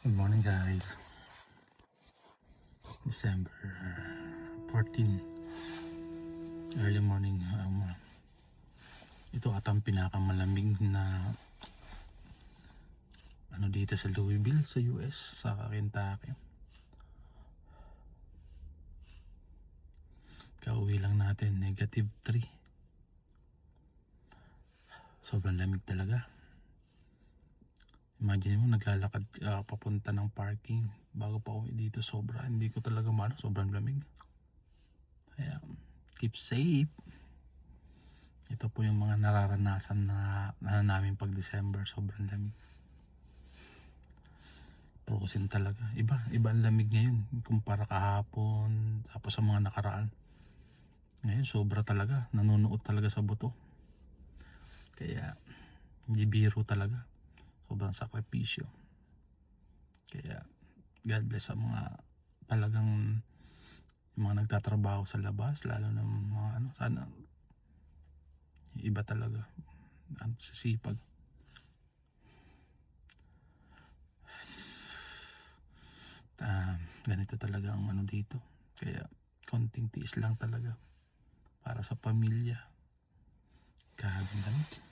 Good morning guys. December 14. Early morning. Ito ata ang pinakamalamig na dito sa Louisville sa US, sa Kentucky. Kauwi lang natin, -3. Sobrang lamig talaga. Imagine mo, naglalakad papunta ng parking bago pa uwi dito. Hindi ko talaga sobrang lamig. Kaya keep safe. Ito po yung mga nararanasan na namin pag December. Sobrang lamig. Prosin talaga. Iba ang lamig ngayon kumpara kahapon, tapos sa mga nakaraan. Ngayon sobra talaga, nanunuot talaga sa buto. Kaya hindi biro talaga. Sobrang sakripisyo. Kaya God bless sa mga talagang mga nagtatrabaho sa labas, lalo na mga sana iba talaga ang sisipag. Ganito talaga ang dito. Kaya konting tiis lang talaga para sa pamilya. Ganito.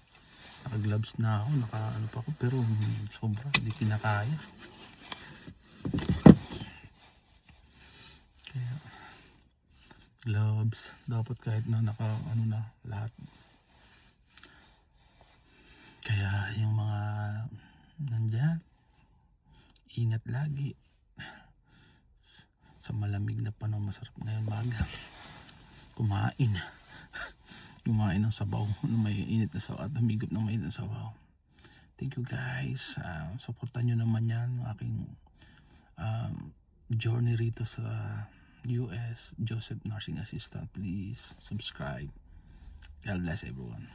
Naka-gloves na ako, pa ako, pero sobra, hindi kinakaya. Kaya gloves, dapat kahit na na lahat. Kaya yung mga nandyan, ingat lagi. Sa malamig na panahon, masarap ngayon maga kumain ng sabaw na may init na sabaw at namigop ng mainit na sabaw. Thank you guys. Supportan nyo naman yan, aking journey rito sa US. Joseph Nursing Assistant. Please subscribe. God bless everyone.